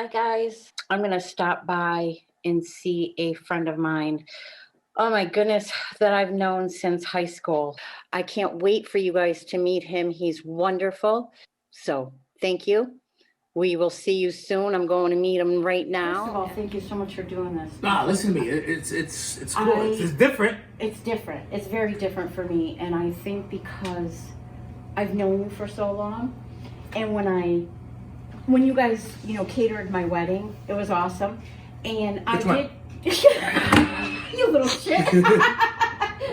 Hi, guys. I'm going to stop by and see a friend of mine. Oh, my goodness, that I've known since high school. I can't wait for you guys to meet him. He's wonderful. So, thank you. We will see you soon. I'm going to meet him right now. First of all, thank you so much for doing this. Nah, listen to me. It's cool. It's different. It's different. It's very different for me. And I think because I've known you for so long, and when you guys, catered my wedding, it was awesome. And I did, you little shit,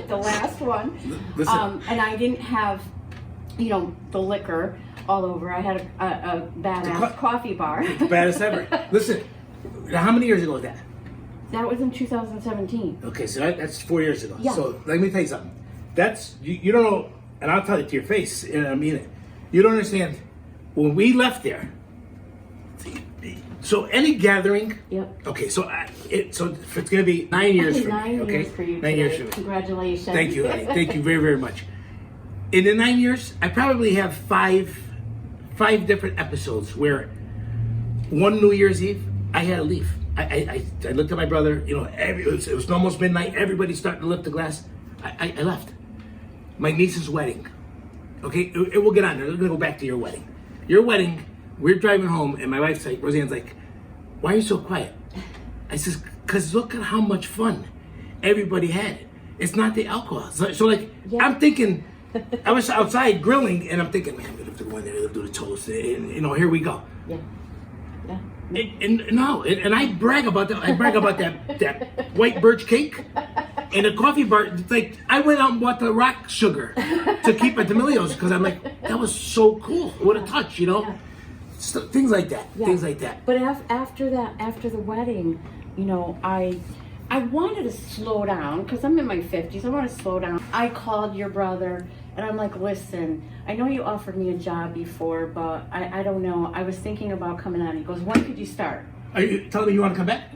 the last one. Listen. And I didn't have, the liquor all over. I had a badass coffee bar. The baddest ever. Listen, how many years ago was that? That was in 2017. Okay, so that's 4 years ago. Yeah. So let me tell you something. That's, you don't know, and I'll tell it to your face, and I mean it. You don't understand. When we left there, so any gathering. Yep. Okay, so it's gonna be 9 years for me. 9 years Okay, for you. 9 years for me. Congratulations. Thank you. Thank you very, very much. In the 9 years, I probably have five different episodes where one New Year's Eve I had to leave. I looked at my brother. It was almost midnight. Everybody's starting to lift the glass. I left. My niece's wedding. Okay, it will get on there. We're gonna go back to your wedding. Your wedding. We're driving home, and my wife's like, Roseanne's like, "Why are you so quiet?" I says, "Cause look at how much fun everybody had. It's not the alcohol." So Yeah. I'm thinking, I was outside grilling, and I'm thinking, man, I'm gonna have to go in there, do the toast, and here we go. Yeah. And I brag about that. I brag about that white birch cake and the coffee bar. It's like I went out and bought the rock sugar to keep at D'Amelio's because I'm like, that was so cool. What a touch, Yeah. So, things like that. Yeah. Things like that. But after the wedding, I wanted to slow down because I'm in my 50s. I want to slow down. I called your brother and I'm like, listen, I know you offered me a job before, but I don't know. I was thinking about coming on. He goes, when could you start? Are you telling me you want to come back?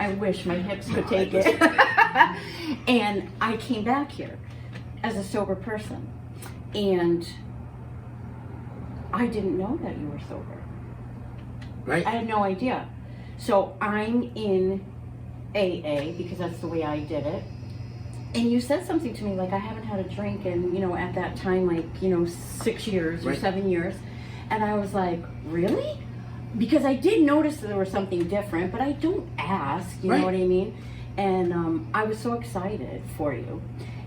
I wish my hips could take it. And I came back here as a sober person. And I didn't know that you were sober. Right. I had no idea. So I'm in AA because that's the way I did it. And you said something to me like I haven't had a drink in, at that time, 6 years or Right. 7 years. And I was like, really? Because I did notice that there was something different, but I don't ask, you Right. know what I mean? And I was so excited for you.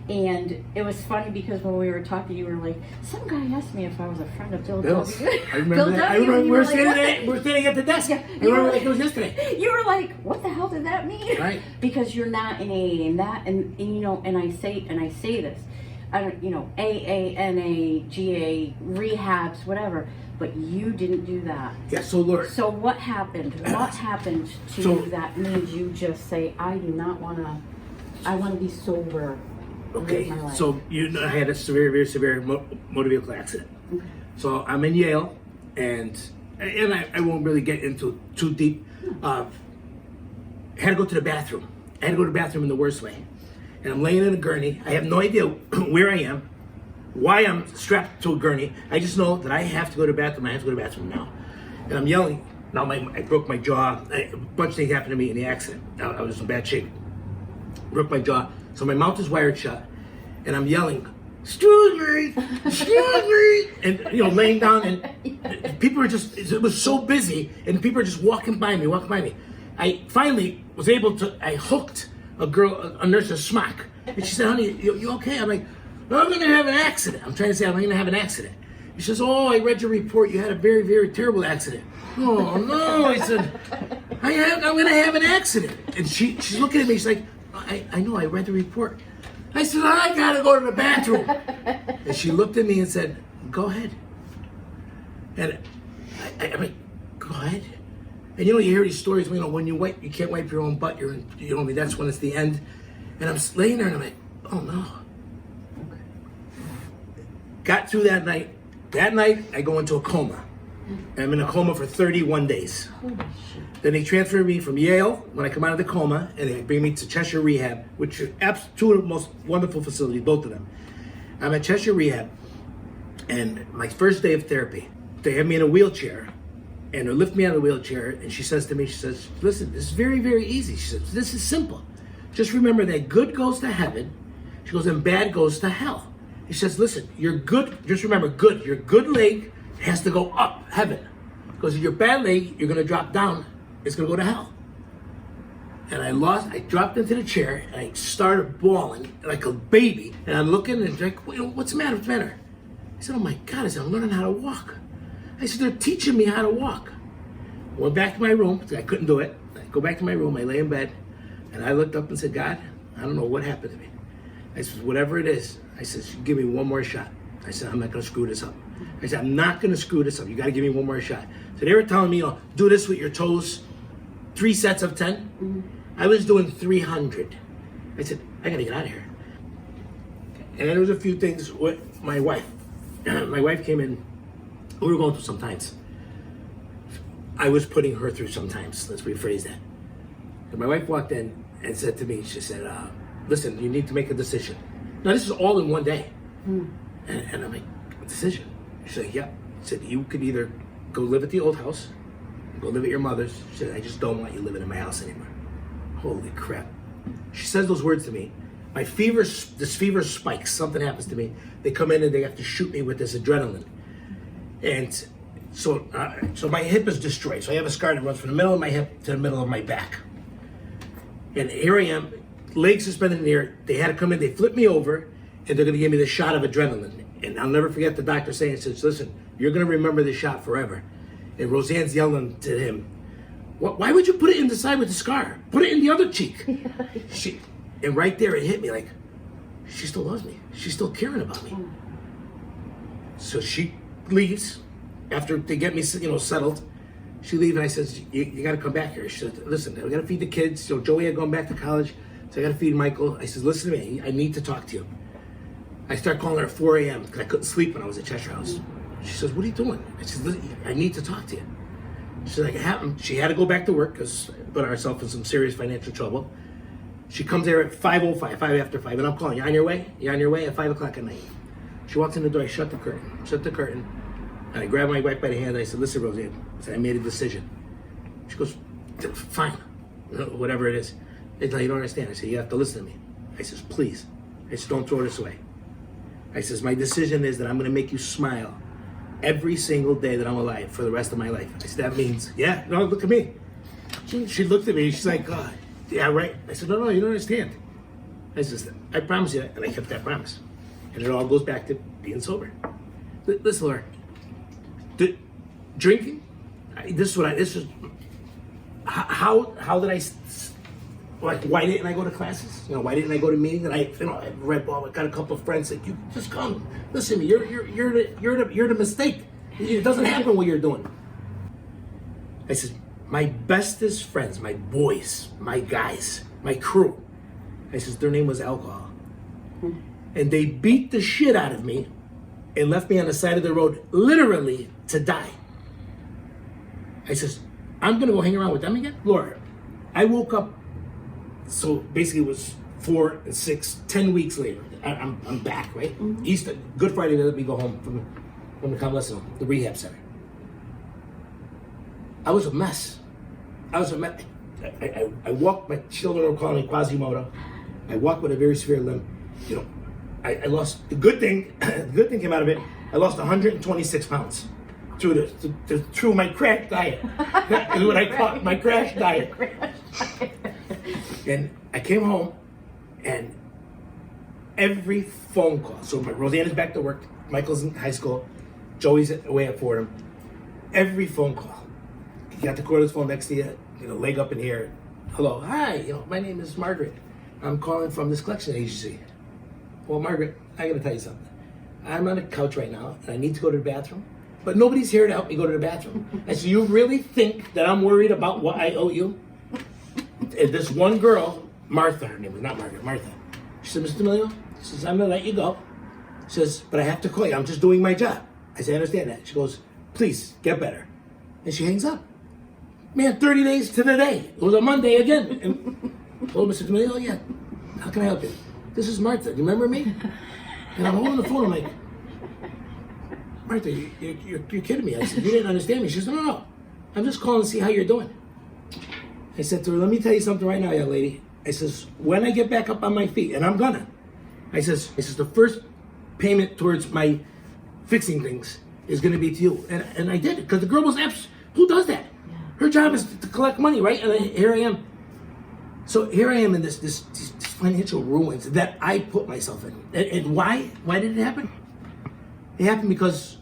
And it was funny because when we were talking, you were like, some guy asked me if I was a friend of Bill Bill's. W. I remember Bill that. I W. remember You we're were like, standing at the desk. Yeah, I remember like it was yesterday. You were like, what the hell did that mean? Right. Because you're not in AA and that, and and I say this, I don't, AA, NA, GA, rehabs, whatever, but you didn't do that. Yeah. So Lord. So what happened? What happened to So- you that made you just say, I do not want to, I want to be sober. and live Okay, my life." so I had a very severe motor vehicle accident. Okay. So I'm in Yale, and I won't really get into too deep. I had to go to the bathroom. I had to go to the bathroom in the worst way. And I'm laying in a gurney. I have no idea where I am, why I'm strapped to a gurney. I just know that I have to go to the bathroom. I have to go to the bathroom now. And I'm yelling. Now I broke my jaw. A bunch of things happened to me in the accident. I was in bad shape. Broke my jaw. So my mouth is wired shut. And I'm yelling, excuse me, and laying down, and people are just, it was so busy, and people are just walking by me. I finally was able to, I hooked a girl, a nurse's smock, and she said, honey, you okay? I'm like, no, I'm gonna have an accident. I'm trying to say, I'm gonna have an accident. She says, oh, I read your report, you had a very, very terrible accident. Oh no, I said, I'm gonna have an accident. And she's looking at me, she's like, I know, I read the report. I said, I gotta go to the bathroom. And she looked at me and said, go ahead. And I'm like, go ahead. And you hear these stories, when you can't wipe your own butt, that's when it's the end. And I'm laying there and I'm like, oh no. Got through that night. That night, I go into a coma. I'm in a coma for 31 days. Holy shit. Then they transfer me from Yale when I come out of the coma, and they bring me to Cheshire Rehab, which are two of the most wonderful facilities, both of them. I'm at Cheshire Rehab, and my first day of therapy, they have me in a wheelchair, and they lift me out of the wheelchair, and she says to me, she says, listen, this is very, very easy. She says, this is simple. Just remember that good goes to heaven. She goes, and bad goes to hell. She says, listen, you're good, just remember good. Your good leg has to go up, heaven. Because your bad leg, you're gonna drop down, it's gonna go to hell. And I dropped into the chair, and I started bawling like a baby. And I'm looking, and like, what's the matter, what's the matter? I said, oh my God, I said, I'm learning how to walk. I said, they're teaching me how to walk. I went back to my room, because I couldn't do it. I go back to my room, I lay in bed, and I looked up and said, God, I don't know what happened to me. I said, whatever it is, I said, give me one more shot. I said, I'm not gonna screw this up. I said, I'm not gonna screw this up. You gotta give me one more shot. So they were telling me, do this with your toes, 3 sets of 10. Mm-hmm. I was doing 300. I said, I gotta get out of here. And then there was a few things with my wife. My wife came in, we were going through some times. I was putting her through some times, let's rephrase that. And my wife walked in and said to me, she said, listen, you need to make a decision. Now this is all in one day. And I'm like, a decision? She said, yeah. She said, you could either go live at the old house, go live at your mother's. She said, I just don't want you living in my house anymore. Holy crap. She says those words to me. This fever spikes, something happens to me. They come in and they have to shoot me with this adrenaline. And so my hip is destroyed. So I have a scar that runs from the middle of my hip to the middle of my back. And here I am, legs suspended in the air. They had to come in, they flipped me over, and they're gonna give me the shot of adrenaline. And I'll never forget the doctor saying, says, listen, you're gonna remember this shot forever. And Roseanne's yelling to him, why would you put it in the side with the scar? Put it in the other cheek. And right there it hit me like, she still loves me. She's still caring about me. So she leaves after they get me, settled. She leaves and I says, you gotta come back here. She said, listen, I gotta feed the kids. So Joey had gone back to college, so I gotta feed Michael. I says, listen to me, I need to talk to you. I start calling her at 4 a.m. because I couldn't sleep when I was at Cheshire House. She says, what are you doing? I said, listen, I need to talk to you. She's like, it happened. She had to go back to work because put herself in some serious financial trouble. She comes there at 5:05, 5 after 5, and I'm calling, you on your way? You're on your way at 5 o'clock at night. She walks in the door, I shut the curtain, and I grab my wife by the hand, and I said, listen, Roseanne, I said, I made a decision. She goes, fine, whatever it is. It's like, you don't understand. I said, you have to listen to me. I says, please. I said, don't throw this away. I says, my decision is that I'm gonna make you smile every single day that I'm alive for the rest of my life. I said, that means, yeah, no, look at me. She looked at me, she's like, yeah, right. I said, no, you don't understand. I said, I promise you, and I kept that promise. And it all goes back to being sober. Listen, Laura, drinking, how did I, like, why didn't I go to classes? Why didn't I go to meetings? And I read ball, I got a couple of friends like, you just come, listen to me, you're the mistake. It doesn't happen what you're doing. I said, my bestest friends, my boys, my guys, my crew, I says, their name was alcohol. And they beat the shit out of me and left me on the side of the road, literally to die. I says, I'm gonna go hang around with them again? Laura, I woke up, so basically it was 4 and 6, 10 weeks later, I'm back, right? Mm-hmm. Easter, Good Friday, they let me go home from the convalescent home, the rehab center. I was a mess. I walked, my children were calling me Quasimodo. I walked with a very severe limp. I lost, the good thing came out of it, I lost 126 pounds through my crash diet. Is what I call it, my crash diet. And I came home and every phone call, so Roseanne is back to work, Michael's in high school, Joey's away at Fordham, every phone call. You got the cordless phone next to you, leg up in here. Hello, hi, my name is Margaret. I'm calling from this collection agency. Well, Margaret, I gotta tell you something. I'm on a couch right now and I need to go to the bathroom, but nobody's here to help me go to the bathroom. I said, you really think that I'm worried about what I owe you? And this one girl, Martha, her name was not Margaret, Martha. She said, Mr. D'Amelio, she says, I'm gonna let you go. She says, but I have to call you, I'm just doing my job. I said, I understand that. She goes, please, get better. And she hangs up. Man, 30 days to the day. It was a Monday again. And, oh, Mr. D'Amelio, yeah, how can I help you? This is Martha, do you remember me? And I'm holding the phone, I'm like, Martha, you're kidding me. I said, you didn't understand me. She said, no. I'm just calling to see how you're doing. I said to her, let me tell you something right now, young lady. I says, when I get back up on my feet, and I'm gonna, I says, the first payment towards my fixing things is gonna be to you. And I did it, because the girl was who does that? Yeah. Her job is to collect money, right? And here I am. So here I am in this financial ruins that I put myself in. And why? Why did it happen? It happened because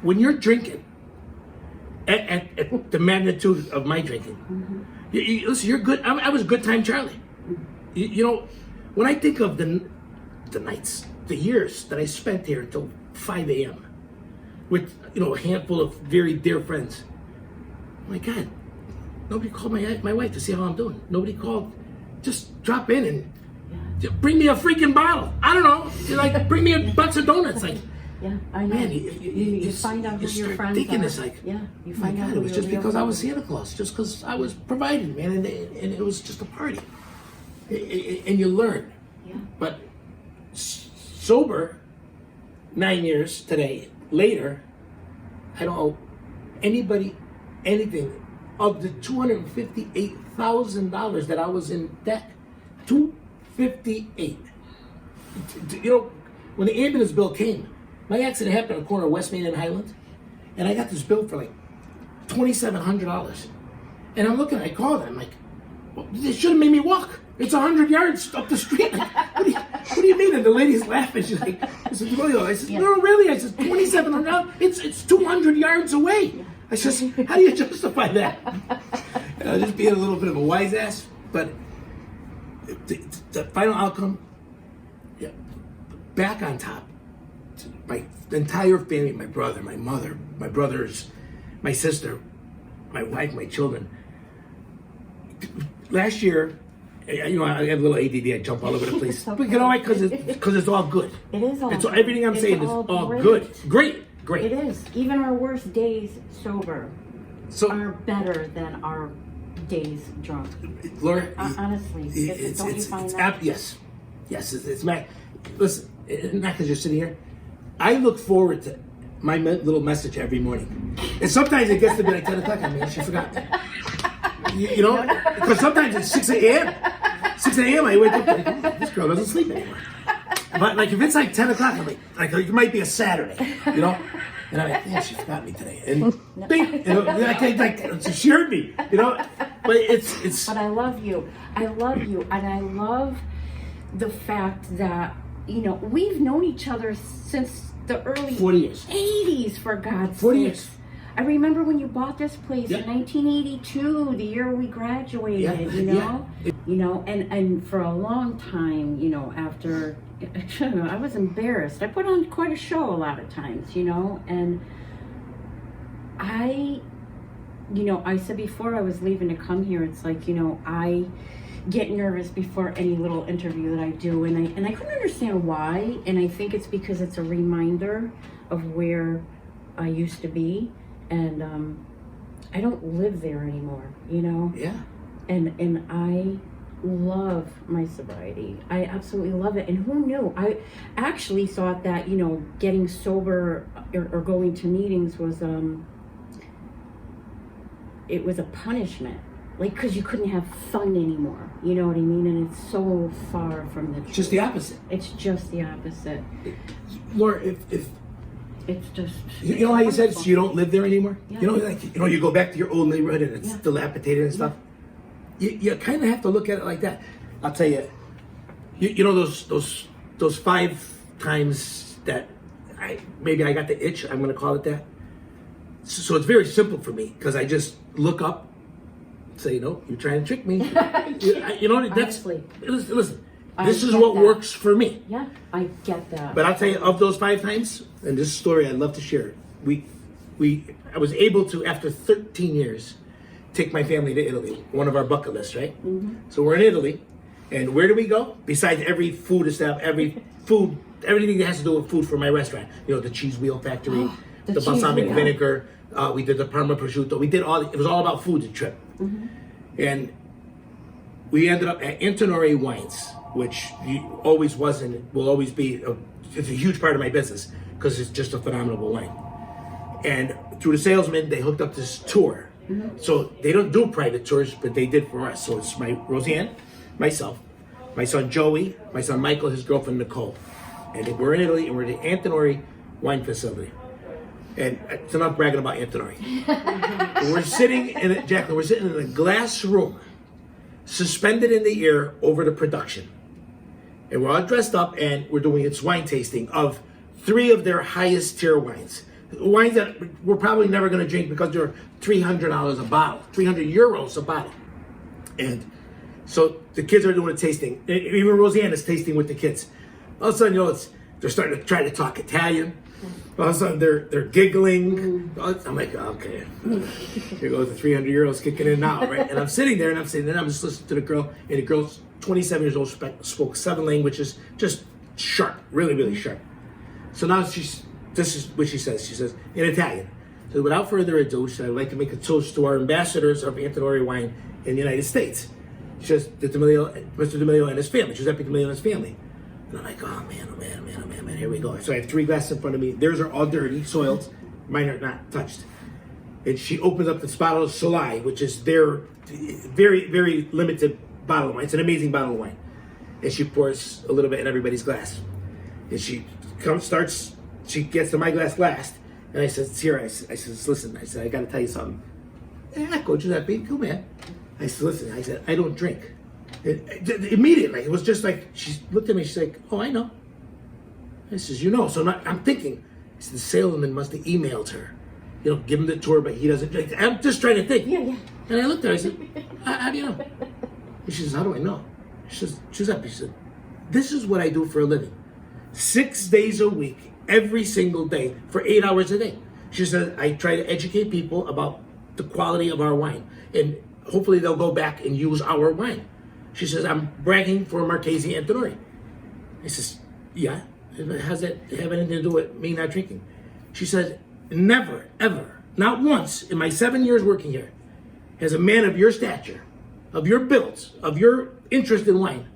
when you're drinking, at the magnitude of my drinking, listen, you're good. I was a good time Charlie. You know, when I think of the nights, the years that I spent here until 5 a.m. with, you know, a handful of very dear friends, my God, nobody called my wife to see how I'm doing. Nobody called. Just drop in and bring me a freaking bottle. I don't know. Like, bring me a bunch of donuts. Like, yeah, I know. Man, you find out who your friends thinking are. It's like, yeah, you find out. It was just because I was Santa Claus, just because I was providing, man, and it was just a party, and you learn. Yeah. But sober, 9 years today later, I don't owe anybody anything of the $258,000 that I was in debt. $258. You know, when the ambulance bill came, my accident happened on the corner of West Main and Highland, and I got this bill for like $2,700. And I'm looking, I called it, I'm like, well, they should have made me walk. It's 100 yards up the street. Like, what do you mean? And the lady's laughing. She's like, I said, I said, no, really? I said, $2,700? It's 200 yards away. I said, how do you justify that? Just being a little bit of a wise ass, but the final outcome, yeah, back on top. My entire family, my brother, my mother, my brothers, my sister, my wife, my children. Last year, you know, I have a little ADD. I jump all over the place. Okay. But you know why? Because it's all good. It is all. Everything I'm saying is all good. Great. It is. Even our worst days sober are better than our days drunk. Laura, honestly, don't you find that? Yes, it's my. Listen, not because you're sitting here. I look forward to my little message every morning, and sometimes it gets to be like 10 o'clock. I mean, she forgot. You know, because sometimes it's 6 a.m. 6 a.m. I wake up like, oh, this girl doesn't sleep anymore. But like if it's like 10 o'clock, I'm like it might be a Saturday, you know. And I'm like, yeah, she forgot me today. And bing, you know, like she heard me, you know. But it's. But I love you, and I love the fact that, you know, we've known each other since the early 40 years, 80s, for God's sake. 40 years. I remember when you bought this place in 1982, the year we graduated. You know, and for a long time, you know, after. I was embarrassed. I put on quite a show a lot of times, you know, and I said before I was leaving to come here, it's like, you know, I get nervous before any little interview that I do, and I couldn't understand why, and I think it's because it's a reminder of where I used to be, and I don't live there anymore, you know? Yeah. And I love my sobriety. I absolutely love it. And who knew? I actually thought that, you know, getting sober or going to meetings was it was a punishment, like, because you couldn't have fun anymore, you know what I mean? And it's so far from the truth. Just the opposite. It's just the opposite. Laura, if it's just, you know how you said you don't live there anymore? Yeah. You know, like, you know, you go back to your old neighborhood and it's dilapidated and stuff. You kind of have to look at it like that. I'll tell you. You know those 5 times that I got the itch. I'm going to call it that. So it's very simple for me because I just look up, say, you know, you're trying to trick me. You know, that's listen. This is what works for me. Yeah, I get that. But I'll tell you, of those 5 times, and this story I'd love to share. I was able to, after 13 years, take my family to Italy. One of our bucket lists, right? Mm-hmm. So we're in Italy, and where do we go? Besides every food establishment, everything that has to do with food for my restaurant. You know, the cheese wheel factory, the balsamic vinegar. We did the Parma prosciutto. We did it was all about food, the trip. Mm-hmm. And we ended up at Antinore Wines, which always was and will always be. It's a huge part of my business because it's just a phenomenal wine. And through the salesman, they hooked up this tour. So they don't do private tours, but they did for us. So it's my Roseanne, myself, my son Joey, my son Michael, his girlfriend Nicole. And we're in Italy, and we're at the Antinori wine facility. And it's enough bragging about Antinori. We're sitting in it, Jacqueline, we're sitting in a glass room, suspended in the air over the production. And we're all dressed up, and we're doing its wine tasting of 3 of their highest tier wines. Wines that we're probably never going to drink because they're $300 a bottle, 300 euros a bottle. And so the kids are doing a tasting. Even Roseanne is tasting with the kids. All of a sudden, they're starting to try to talk Italian. All of a sudden, they're giggling. I'm like, okay, here goes the 300 euros kicking in now, right? And I'm sitting there, and I'm just listening to the girl, and the girl's 27 years old, spoke 7 languages, just sharp, really, really sharp. So now this is what she says. She says, in Italian, so without further ado, she said, I'd like to make a toast to our ambassadors of Antinori wine in the United States. She says, Mr. D'Amelio and his family, Giuseppe D'Amelio and his family. And I'm like, oh man, here we go. So I have 3 glasses in front of me. Theirs are all dirty, soiled. Mine are not touched. And she opens up this bottle of Solai, which is their very, very limited bottle of wine. It's an amazing bottle of wine. And she pours a little bit in everybody's glass. And she gets to my glass last. And I said, Sierra, I said, listen, I got to tell you something. Ecco, Giuseppe, come here. I said, listen, I don't drink. Immediately, it was just like, she looked at me, she's like, oh, I know. I says, you know. So I'm thinking, I said, the salesman must have emailed her. Give him the tour, but he doesn't drink. I'm just trying to think. Yeah. And I looked at her, I said, how do you know? And she says, how do I know? She says, Giuseppe, she said, this is what I do for a living. 6 days a week, every single day, for 8 hours a day. She said, I try to educate people about the quality of our wine. And hopefully they'll go back and use our wine. She says, I'm bragging for Marchesi Antinori. I says, yeah? How's that have anything to do with me not drinking? She said, never, ever, not once in my 7 years working here, has a man of your stature, of your build, of your interest in wine,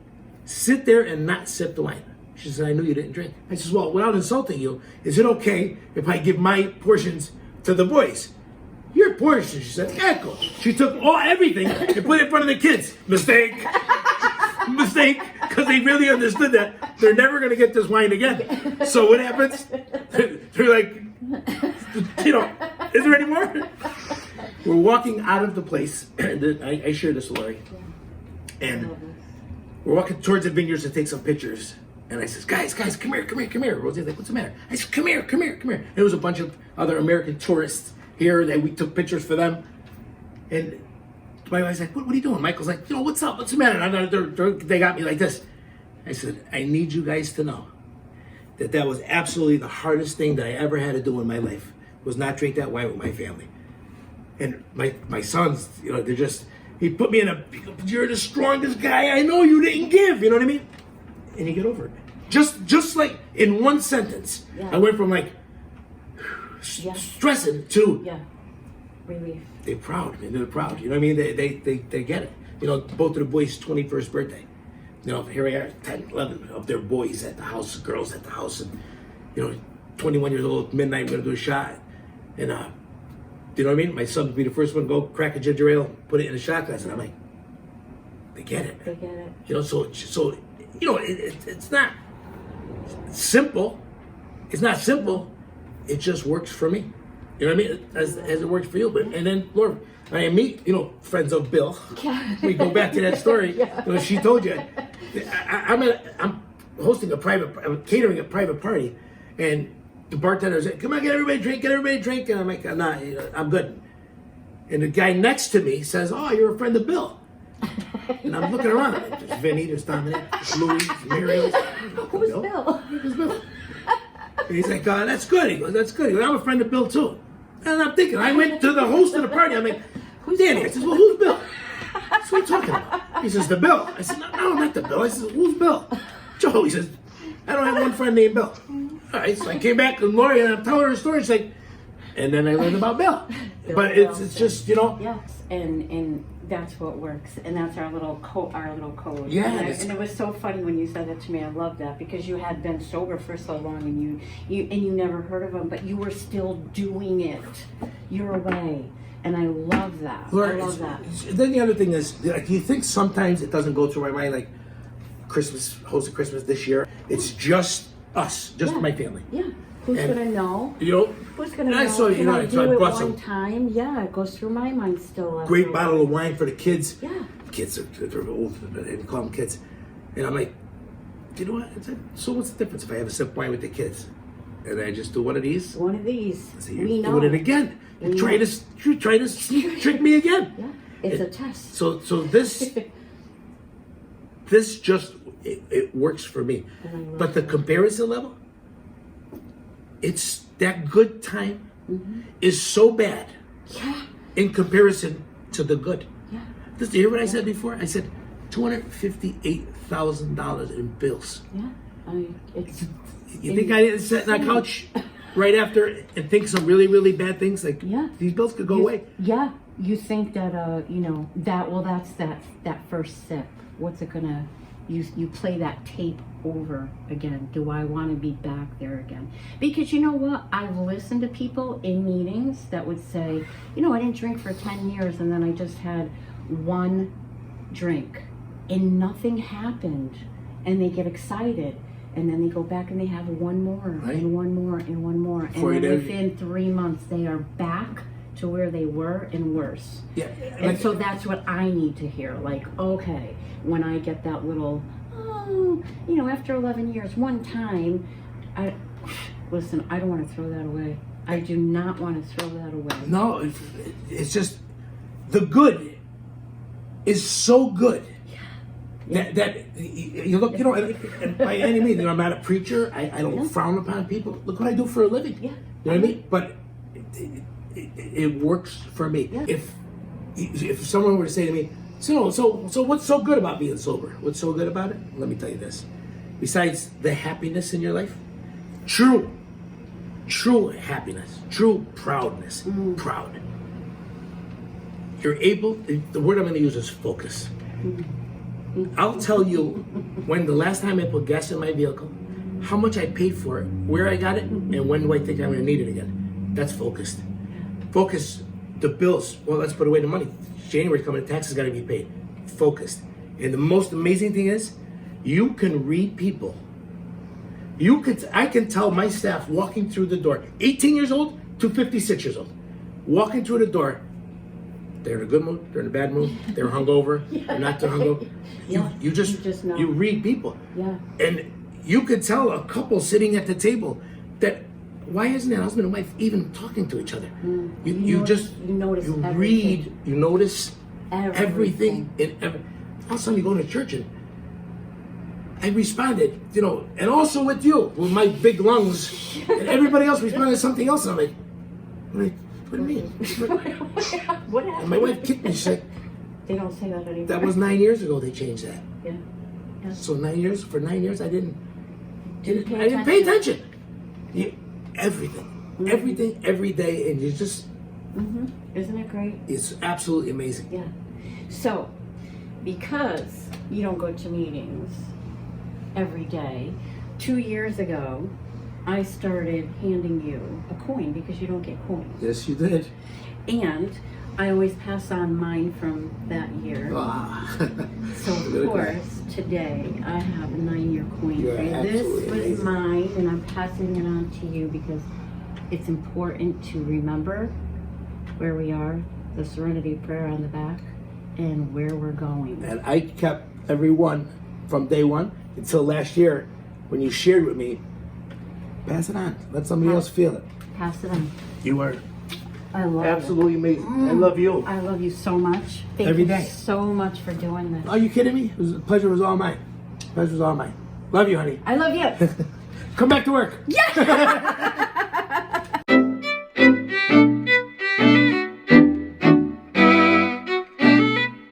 sit there and not sip the wine. She said, I knew you didn't drink. I says, well, without insulting you, is it okay if I give my portions to the boys? Your portion, she said, ecco. She took everything and put it in front of the kids. Mistake. Mistake, because they really understood that they're never going to get this wine again. So what happens? They're like, is there any more? We're walking out of the place. I shared this with Lori. And we're walking towards the vineyards to take some pictures. And I says, guys, come here. Rosie's like, what's the matter? I said, come here. And there was a bunch of other American tourists here that we took pictures for them. And my wife's like, what are you doing? Michael's like, what's up? What's the matter? And they got me like this. I said, I need you guys to know that was absolutely the hardest thing that I ever had to do in my life, was not drink that wine with my family. And my sons, they're just, he put me in you're the strongest guy I know, you didn't give, you know what I mean? And you get over it. Just like in one sentence, I went from like stressing to relief. They're proud, man. They're proud. You know what I mean? They get it. Both of the boys' 21st birthday. Here we are, 10, 11 of their boys at the house, girls at the house, and 21 years old, midnight, we're gonna do a shot. And you know what I mean? My son would be the first one to go crack a ginger ale, put it in a shot glass, and I'm like, they get it. They get it. So it's not simple. It's not simple. It just works for me. You know what I mean? As it works for you. And then, Lord, I meet, friends of Bill. We go back to that story. She told you. I'm hosting I'm catering a private party, and the bartender said, come on, get everybody a drink. And I'm like, I'm not, I'm good. And the guy next to me says, oh, you're a friend of Bill. And I'm looking around. There's Vinny, there's Dominic, there's Louis, there's Muriel. Who's Bill? Who's Bill? And he's like, that's good. He goes, that's good. He goes, I'm a friend of Bill, too. And I'm thinking, I went to the host of the party. I'm like, who's Danny? I said, well, who's Bill? That's what are you talking about? He says, the Bill. I said, no, not the Bill. I said, who's Bill? Joe. He says, I don't have one friend named Bill. All right, so I came back to Lori and I'm telling her a story. She's like, and then I learned about Bill. But it's just, Yes, and That's what works, and that's our little code. Yeah, And it was so funny when you said that to me. I love that because you had been sober for so long, and you never heard of them, but you were still doing it your way, and I love that. Laura, I love that. Then the other thing is, like, do you think sometimes it doesn't go through my mind, like Christmas, hosting Christmas this year, it's just us, just Yeah. my family. Yeah, who's And, gonna know? You know, Who's gonna and I know? saw, you Can know, I so I do it brought one some time? Yeah, it goes through my mind still. after great a bottle while. of wine for the kids. Yeah. Kids are old, but they call them kids. And I'm like, you know what? I said, so what's the difference if I have a sip of wine with the kids? And I just do one of these? One of these. So you're We know. doing it again. You try to trick me again. Yeah, it's a test. So this just it works for me. And I love But the that. comparison level, it's that good time is so bad Yeah. in comparison to the good. Yeah. Did you hear what I said before? I said $258,000 in bills. Yeah. It's. You think I didn't sit on a couch right after and think some really, really bad things? Like, Yeah. these bills could go away. Yeah. You think that that's that first sip. What's it gonna? You play that tape over again. Do I want to be back there again? Because you know what? I've listened to people in meetings that would say, I didn't drink for 10 years and then I just had one drink and nothing happened, and they get excited. And then they go back and they have one more, Right. and one more, and one more. And Before then you know- within 3 months, they are back to where they were and worse. Yeah. And so that's what I need to hear. Like, okay, when I get that little, after 11 years, one time, listen, I don't want to throw that away. I do not want to throw that away. No, it's just the good is so good. That you look, and by any means, I'm not a preacher. I don't frown upon people. Look what I do for a living. Yeah. You know what I mean? But it works for me. Yeah. If someone were to say to me, so what's so good about being sober? What's so good about it? Let me tell you this. Besides the happiness in your life, true happiness, true proudness, proud. You're able. The word I'm going to use is focus. I'll tell you when the last time I put gas in my vehicle, how much I paid for it, where I got it, and when do I think I'm going to need it again. That's focused. Focus, the bills. Well, let's put away the money. January's coming, the taxes got to be paid. Focused. And the most amazing thing is, you can read people. I can tell my staff walking through the door, 18 years old to 56 years old, walking through the door, they're in a good mood, they're in a bad mood, they're hungover, they're not too hungover. You just know. you read people. Yeah. And you could tell a couple sitting at the table that why isn't that husband and wife even talking to each other? You notice you everything. read, you notice everything. Everything. All of a sudden you go to church and I responded, and also with you, with my big lungs, and everybody else responded to something else. And I'm like, what do you mean? What happened? And my wife kicked me. She's like, They don't say that anymore. that was 9 years ago they changed that. Yeah. So 9 years, for 9 years I didn't Didn't pay attention. Everything, every day, and you just, Isn't it great? it's absolutely amazing. Yeah. So, because you don't go to meetings every day, 2 years ago, I started handing you a coin because you don't get coins. Yes, you did. And I always pass on mine from that year. Ah. So of course, today I have a 9-year coin You're for you. This absolutely was amazing. mine, and I'm passing it on to you because it's important to remember where we are, the Serenity Prayer on the back, and where we're going. And I kept every one from day one until last year when you shared with me. Pass it on. Let somebody else feel it. Pass it on. You are I love absolutely amazing. I love you. it. I love you so much. Thank Every you day. so much for doing this. Are you kidding me? The pleasure was all mine. Pleasure was all mine. Love you, honey. I love you. Come back to work. Yeah.